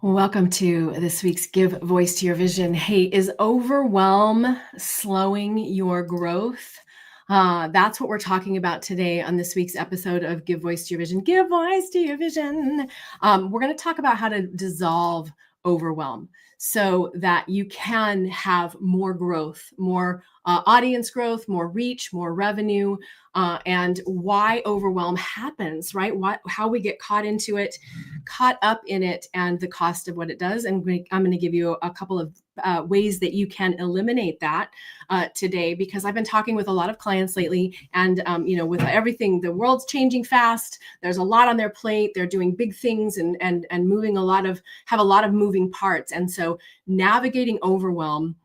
Welcome to this week's Give Voice to Your Vision. Hey, is overwhelm slowing your growth? That's what we're talking about today on this week's episode of Give Voice to Your Vision. Give voice to your vision. We're going to talk about how to dissolve overwhelm so that you can have more growth, more audience growth, more reach, more revenue, and why overwhelm happens, right? How we get caught up in it, and the cost of what it does. And I'm going to give you a couple of ways that you can eliminate that today, because I've been talking with a lot of clients lately, and with everything, the world's changing fast. There's a lot on their plate. They're doing big things and moving have a lot of moving parts, and so navigating overwhelm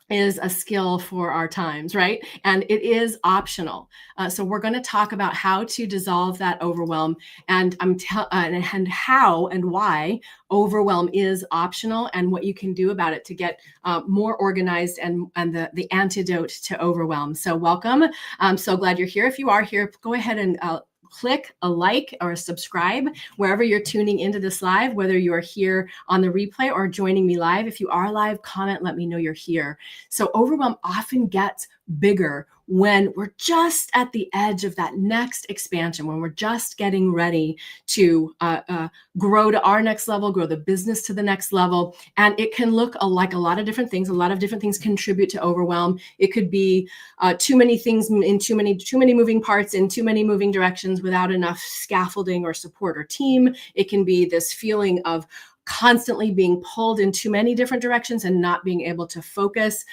is a skill for our times, right? And it is optional. So we're going to talk about how to dissolve that overwhelm, and and how and why overwhelm is optional, and what you can do about it to get more organized and the antidote to overwhelm. So welcome. I'm so glad you're here. If you are here, go ahead and click a like or a subscribe wherever you're tuning into this live, whether you're here on the replay or joining me live. If you are live, comment, let me know you're here. So overwhelm often gets bigger when we're just at the edge of that next expansion, when we're just getting ready to grow to our next level, grow the business to the next level. And it can look like a lot of different things. A lot of different things contribute to overwhelm. It could be too many things in too many moving parts in too many moving directions without enough scaffolding or support or team. It can be this feeling of constantly being pulled in too many different directions and not being able to focus,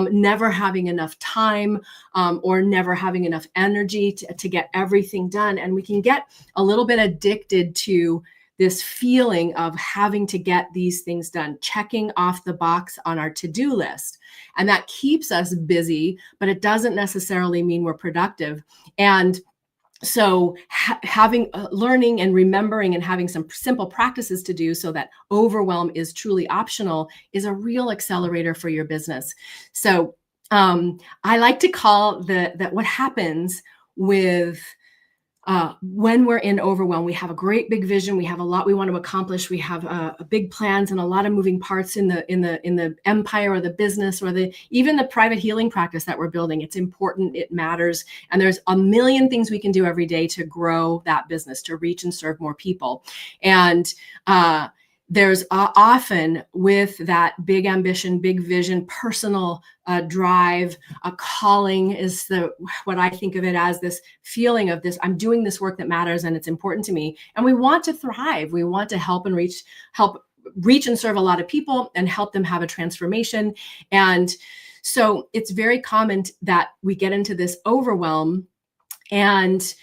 never having enough time, or never having enough energy to get everything done. And we can get a little bit addicted to this feeling of having to get these things done, checking off the box on our to-do list. And that keeps us busy, but it doesn't necessarily mean we're productive. And so having learning and remembering and having some simple practices to do so that overwhelm is truly optional is a real accelerator for your business. So I like to call that what happens with when we're in overwhelm, we have a great big vision. We have a lot we want to accomplish. We have big plans and a lot of moving parts in the empire or the business or even the private healing practice that we're building. It's important. It matters. And there's a million things we can do every day to grow that business, to reach and serve more people. And there's often with that big ambition, big vision, personal drive, a calling is what I think of it as, this feeling of this, I'm doing this work that matters and it's important to me. And we want to thrive. We want to help reach and serve a lot of people and help them have a transformation. And so it's very common that we get into this overwhelm and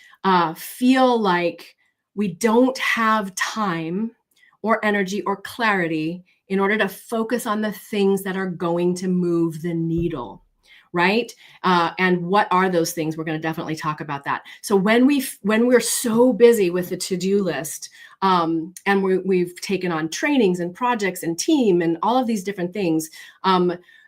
feel like we don't have time or energy or clarity in order to focus on the things that are going to move the needle, right? And what are those things? We're going to definitely talk about that. So when we're so busy with the to-do list, and we've taken on trainings and projects and team and all of these different things,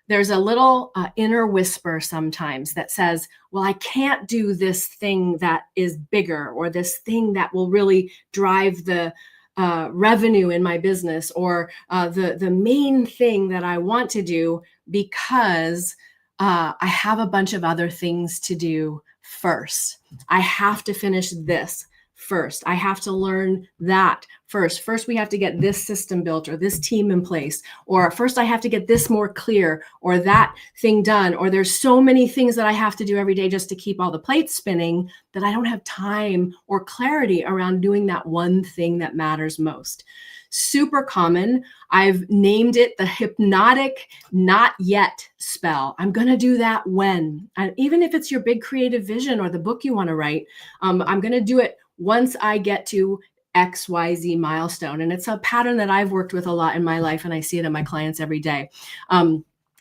there's a little inner whisper sometimes that says, well, I can't do this thing that is bigger, or this thing that will really drive the revenue in my business, or the main thing that I want to do, because I have a bunch of other things to do first. I have to finish this first. I have to learn that first. First, we have to get this system built or this team in place, or first I have to get this more clear or that thing done, or there's so many things that I have to do every day just to keep all the plates spinning that I don't have time or clarity around doing that one thing that matters most. Super common. I've named it the hypnotic not yet spell. I'm going to do that when. And even if it's your big creative vision or the book you want to write, I'm going to do it once I get to XYZ milestone. And it's a pattern that I've worked with a lot in my life, and I see it in my clients every day.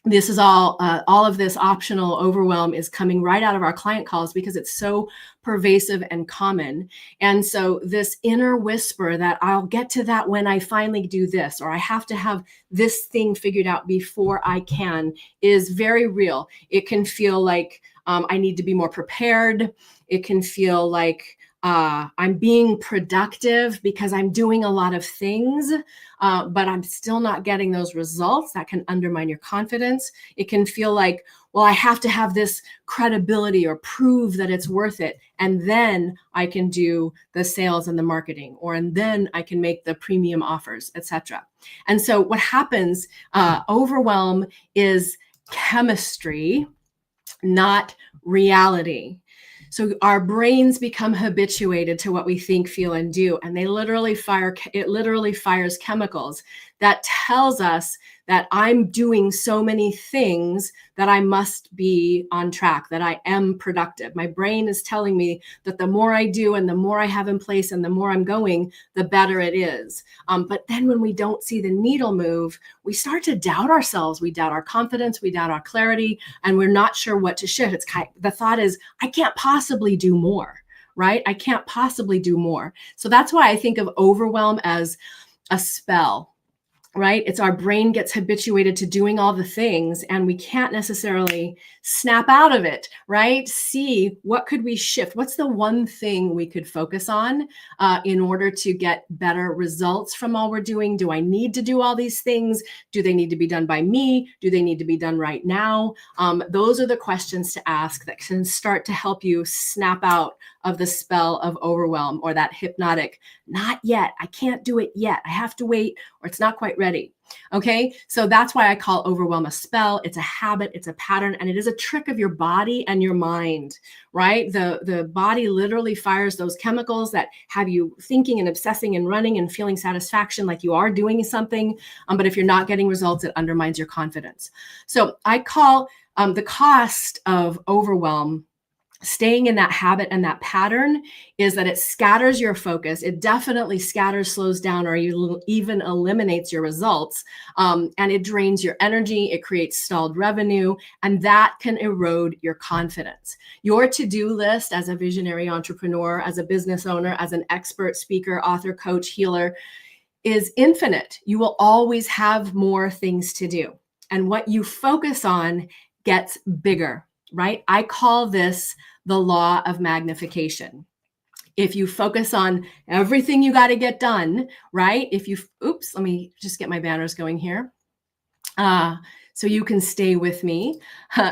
This is all of this optional overwhelm is coming right out of our client calls because it's so pervasive and common. And so this inner whisper that I'll get to that when I finally do this, or I have to have this thing figured out before I can, is very real. It can feel like I need to be more prepared. It can feel like I'm being productive because I'm doing a lot of things, but I'm still not getting those results. That can undermine your confidence. It can feel like, well, I have to have this credibility or prove that it's worth it. And then I can do the sales and the marketing, and then I can make the premium offers, etc. And so what happens, overwhelm is chemistry, not reality. So our brains become habituated to what we think, feel, and do, and it literally fires chemicals that tells us that I'm doing so many things that I must be on track, that I am productive. My brain is telling me that the more I do and the more I have in place and the more I'm going, the better it is. But then when we don't see the needle move, we start to doubt ourselves. We doubt our confidence, we doubt our clarity, and we're not sure what to shift. The thought is, I can't possibly do more, right? I can't possibly do more. So that's why I think of overwhelm as a spell, right? It's our brain gets habituated to doing all the things and we can't necessarily snap out of it, right? See, what could we shift? What's the one thing we could focus on in order to get better results from all we're doing? Do I need to do all these things? Do they need to be done by me? Do they need to be done right now? Those are the questions to ask that can start to help you snap out of the spell of overwhelm or that hypnotic, not yet, I can't do it yet, I have to wait, or it's not quite ready. Okay, so that's why I call overwhelm a spell. It's a habit, it's a pattern, and it is a trick of your body and your mind, right? The body literally fires those chemicals that have you thinking and obsessing and running and feeling satisfaction like you are doing something. But if you're not getting results, it undermines your confidence. So I call the cost of overwhelm, staying in that habit and that pattern, is that it scatters your focus. It definitely scatters, slows down, or even eliminates your results. And it drains your energy. It creates stalled revenue, and that can erode your confidence. Your to-do list as a visionary entrepreneur, as a business owner, as an expert speaker, author, coach, healer is infinite. You will always have more things to do. And what you focus on gets bigger, right? I call this the law of magnification. If you focus on everything you got to get done, right? Let me just get my banners going here. So you can stay with me.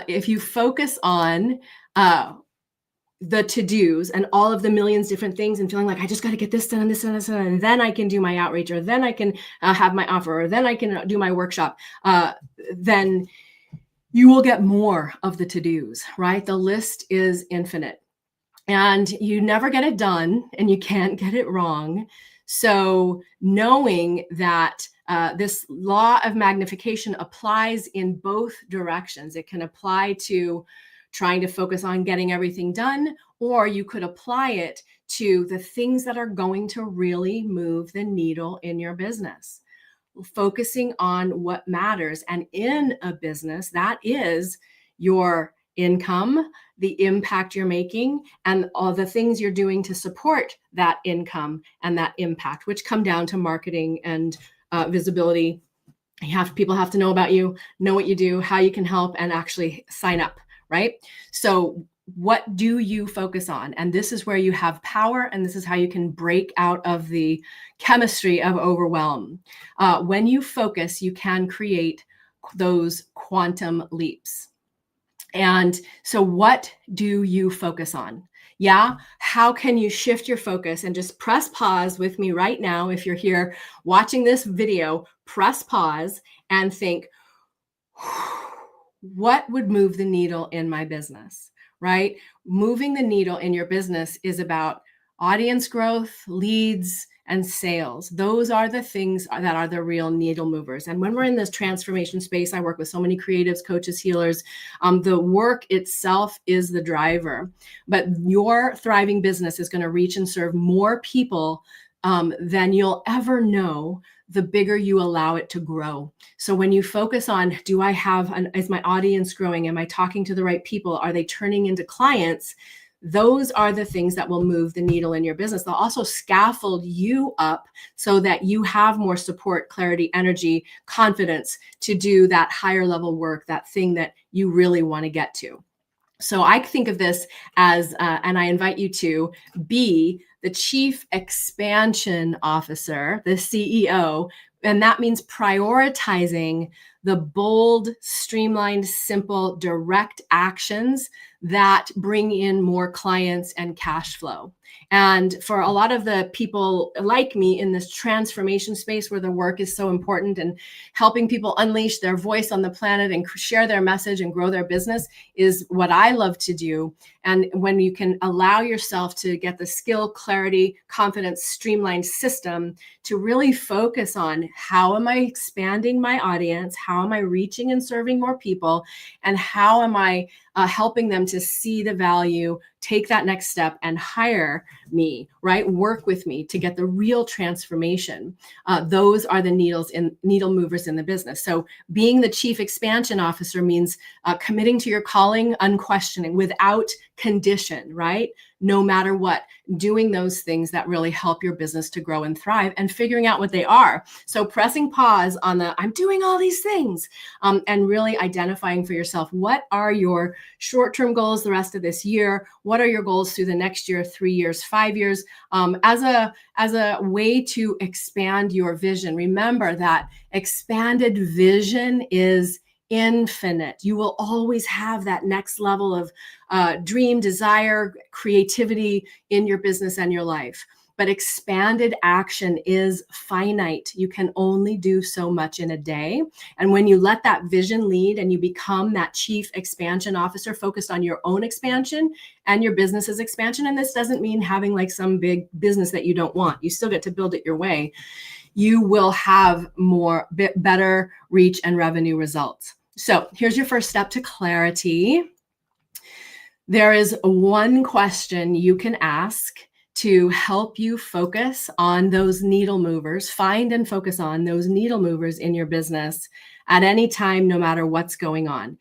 If you focus on the to-dos and all of the millions different things and feeling like I just got to get this done and this and this, and then I can do my outreach, or then I can have my offer, or then I can do my workshop, then you will get more of the to-dos, right? The list is infinite and you never get it done and you can't get it wrong. So knowing that this law of magnification applies in both directions. It can apply to trying to focus on getting everything done, or you could apply it to the things that are going to really move the needle in your business. Focusing on what matters. And in a business, that is your income, the impact you're making, and all the things you're doing to support that income and that impact, which come down to marketing and visibility. People have to know about you, know what you do, how you can help, and actually sign up, right? So what do you focus on? And this is where you have power, and this is how you can break out of the chemistry of overwhelm. When you focus, you can create those quantum leaps. And so what do you focus on? Yeah, how can you shift your focus? And just press pause with me right now. If you're here watching this video, press pause and think, what would move the needle in my business? Right? Moving the needle in your business is about audience growth, leads, and sales. Those are the things that are the real needle movers. And when we're in this transformation space, I work with so many creatives, coaches, healers. The work itself is the driver, but your thriving business is going to reach and serve more people than you'll ever know, the bigger you allow it to grow. So when you focus on, is my audience growing? Am I talking to the right people? Are they turning into clients? Those are the things that will move the needle in your business. They'll also scaffold you up so that you have more support, clarity, energy, confidence to do that higher level work, that thing that you really want to get to. So I think of this as, and I invite you to be the chief expansion officer, the CEO. And that means prioritizing the bold, streamlined, simple, direct actions that bring in more clients and cash flow. And for a lot of the people like me in this transformation space where the work is so important and helping people unleash their voice on the planet and share their message and grow their business is what I love to do. And when you can allow yourself to get the skill, clarity, confidence, streamlined system to really focus on how am I expanding my audience? How am I reaching and serving more people? And how am I helping them to see the value, take that next step and hire me, right? Work with me to get the real transformation. Those are the needle movers in the business. So being the chief expansion officer means committing to your calling, unquestioning, without condition, right? No matter what, doing those things that really help your business to grow and thrive and figuring out what they are. So pressing pause on the, I'm doing all these things, and really identifying for yourself, what are your short-term goals the rest of this year? What are your goals through the next year, 3 years, 5 years, as a way to expand your vision? Remember that expanded vision is infinite. You will always have that next level of dream, desire, creativity in your business and your life. But expanded action is finite. You can only do so much in a day. And when you let that vision lead and you become that chief expansion officer focused on your own expansion and your business's expansion, and this doesn't mean having like some big business that you don't want. You still get to build it your way. You will have better reach and revenue results. So here's your first step to clarity. There is one question you can ask to help you focus on those needle movers, find and focus on those needle movers in your business at any time, no matter what's going on.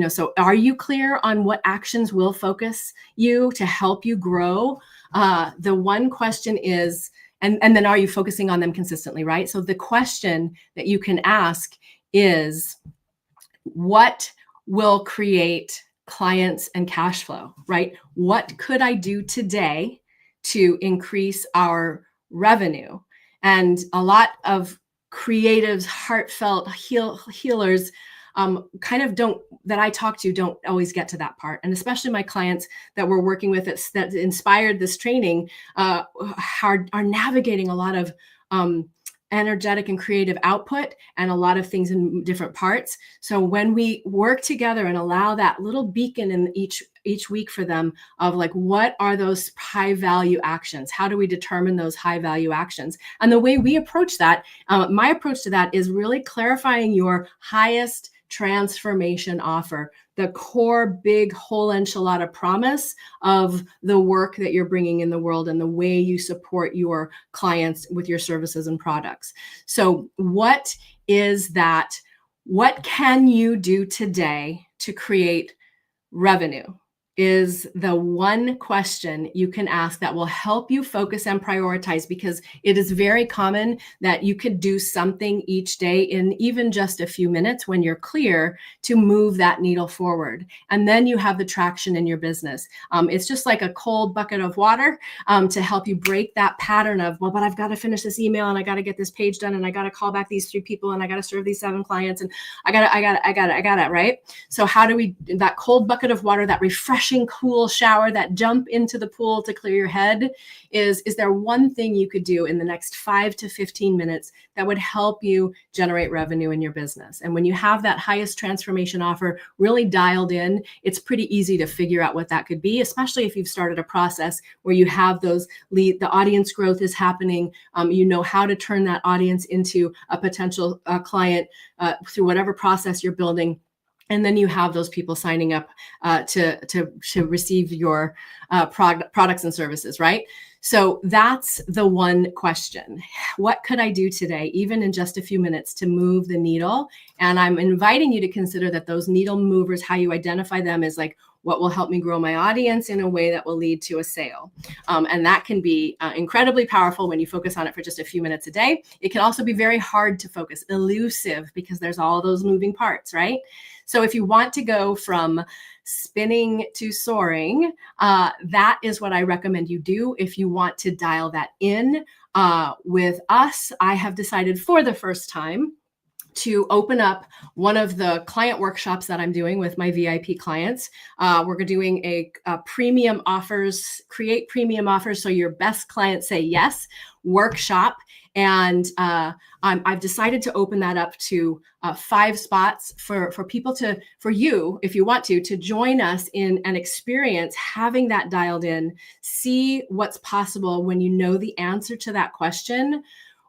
So are you clear on what actions will focus you to help you grow? The one question is, and then are you focusing on them consistently, right? So the question that you can ask is, what will create clients and cash flow, right? What could I do today to increase our revenue? And a lot of creatives, heartfelt healers kind of that I talk to don't always get to that part. And especially my clients that we're working with that inspired this training are navigating a lot of energetic and creative output and a lot of things in different parts. So when we work together and allow that little beacon in each week for them of like, what are those high value actions? How do we determine those high value actions? And the way we approach that, my approach to that is really clarifying your highest transformation offer, the core big whole enchilada promise of the work that you're bringing in the world and the way you support your clients with your services and products. So what is that? What can you do today to create revenue? Is the one question you can ask that will help you focus and prioritize, because it is very common that you could do something each day in even just a few minutes when you're clear to move that needle forward. And then you have the traction in your business. It's just like a cold bucket of water to help you break that pattern of, well, but I've got to finish this email and I got to get this page done and I got to call back these 3 people and I got to serve these 7 clients and I got it, right? So how do we, that cold bucket of water, that refreshing cool shower, that jump into the pool to clear your head, is there one thing you could do in the next 5 to 15 minutes that would help you generate revenue in your business? And when you have that highest transformation offer really dialed in, it's pretty easy to figure out what that could be, especially if you've started a process where you have those the audience growth is happening. You know how to turn that audience into a potential client through whatever process you're building. And then you have those people signing up to receive your products and services, right? So that's the one question. What could I do today, even in just a few minutes, to move the needle? And I'm inviting you to consider that those needle movers, how you identify them, is like, what will help me grow my audience in a way that will lead to a sale. And that can be incredibly powerful when you focus on it for just a few minutes a day. It can also be very hard to focus, elusive, because there's all those moving parts, right? So if you want to go from spinning to soaring, that is what I recommend you do. If you want to dial that in with us, I have decided for the first time to open up one of the client workshops that I'm doing with my VIP clients. We're doing a premium offers, create premium offers so your best clients say yes workshop. And I've decided to open that up to 5 spots for people to, for you, if you want to join us in an experience, having that dialed in, see what's possible when you know the answer to that question.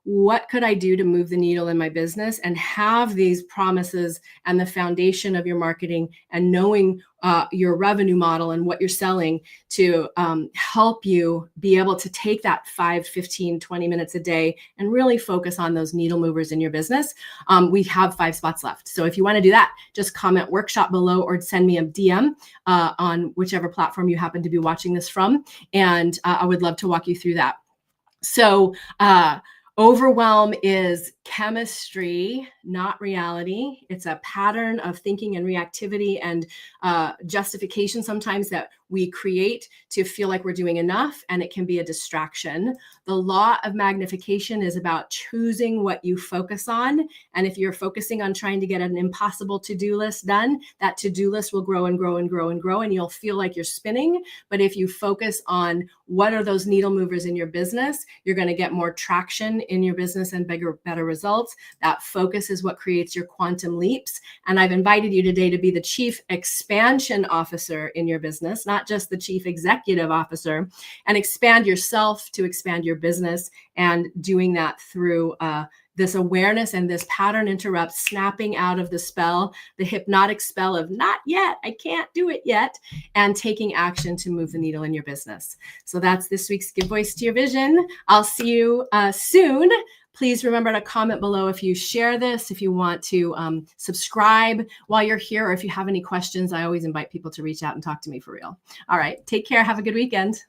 What could I do to move the needle in my business, and have these promises and the foundation of your marketing and knowing your revenue model and what you're selling to help you be able to take that 5, 15, 20 minutes a day and really focus on those needle movers in your business. We have 5 spots left. So if you want to do that, just comment workshop below or send me a DM on whichever platform you happen to be watching this from. And I would love to walk you through that. So, Overwhelm is chemistry, not reality. It's a pattern of thinking and reactivity and justification sometimes that we create to feel like we're doing enough, and it can be a distraction. The law of magnification is about choosing what you focus on. And if you're focusing on trying to get an impossible to-do list done, that to-do list will grow and grow and grow and grow, and you'll feel like you're spinning. But if you focus on what are those needle movers in your business, you're going to get more traction in your business and better results. That focus is what creates your quantum leaps. And I've invited you today to be the chief expansion officer in your business, not just the chief executive officer, and expand yourself to expand your business, and doing that through this awareness and this pattern interrupt, snapping out of the spell, the hypnotic spell of not yet, I can't do it yet, and taking action to move the needle in your business. So that's this week's Give Voice to Your Vision. I'll see you soon. Please remember to comment below if you share this, if you want to subscribe while you're here, or if you have any questions. I always invite people to reach out and talk to me for real. All right, take care. Have a good weekend.